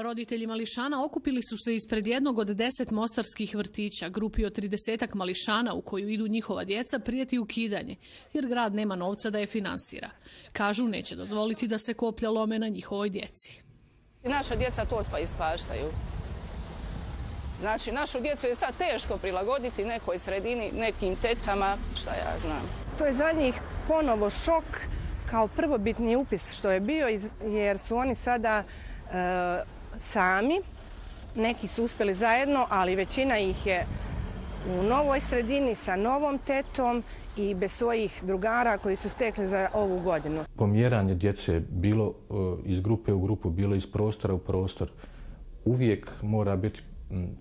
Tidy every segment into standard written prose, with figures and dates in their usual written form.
Roditelji mališana okupili su se ispred jednog od 10 mostarskih vrtića. Grupi od 30 mališana u koju idu njihova djeca prijeti ukidanje, jer grad nema novca da je finansira. Kažu neće dozvoliti da se koplja lome na njihovoj djeci. Naša djeca to sva ispaštaju. Znači, našu djecu je sad teško prilagoditi nekoj sredini, nekim tetama, šta ja znam. To je za njih ponovo šok kao prvobitni upis što je bio, jer su oni sada sami, neki su uspjeli zajedno, ali većina ih je u novoj sredini sa novom tetom i bez svojih drugara koji su stekli za ovu godinu. Pomjeranje djece bilo iz grupe u grupu, bilo iz prostora u prostor, uvijek mora biti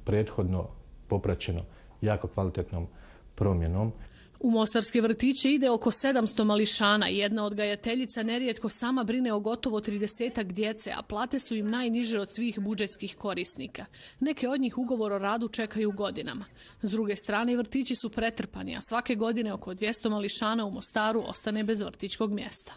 prethodno popraćeno jako kvalitetnom promjenom. U mostarske vrtiće ide oko 700 mališana i jedna odgajateljica nerijetko sama brine o gotovo 30 djece, a plate su im najniže od svih budžetskih korisnika. Neke od njih ugovor o radu čekaju godinama. S druge strane, vrtići su pretrpani, a svake godine oko 200 mališana u Mostaru ostane bez vrtićkog mjesta.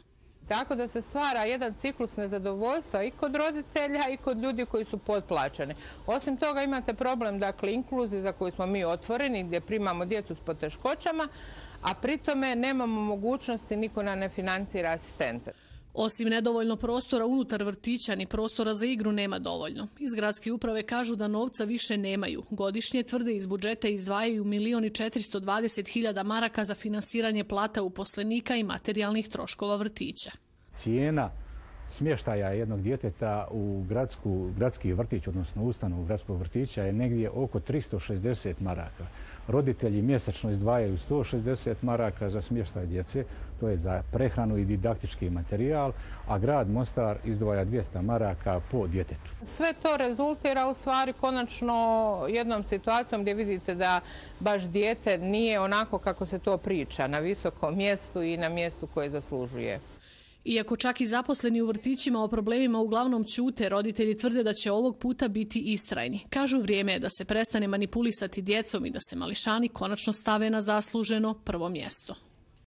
Tako da se stvara jedan ciklus nezadovoljstva i kod roditelja i kod ljudi koji su potplaćeni. Osim toga imate problem, dakle, inkluzije za koju smo mi otvoreni, gdje primamo djecu s poteškoćama, a pri tome nemamo mogućnosti, niko nam ne financira asistente. Osim nedovoljno prostora unutar vrtića, ni prostora za igru nema dovoljno. Iz gradske uprave kažu da novca više nemaju. Godišnje, tvrde, iz budžeta izdvajaju 1.420.000 maraka za finansiranje plata uposlenika i materijalnih troškova vrtića. Cijena smještaja jednog djeteta u gradski vrtić, odnosno ustanovu gradskog vrtića, je negdje oko 360 maraka. Roditelji mjesečno izdvajaju 160 maraka za smještaj djece, to je za prehranu i didaktički materijal, a grad Mostar izdvaja 200 maraka po djetetu. Sve to rezultira u stvari konačno jednom situacijom gdje vidite da baš dijete nije onako kako se to priča, na visokom mjestu i na mjestu koje zaslužuje. Iako čak i zaposleni u vrtićima o problemima uglavnom ćute, roditelji tvrde da će ovog puta biti istrajni. Kažu, vrijeme je da se prestane manipulisati djecom i da se mališani konačno stave na zasluženo prvo mjesto.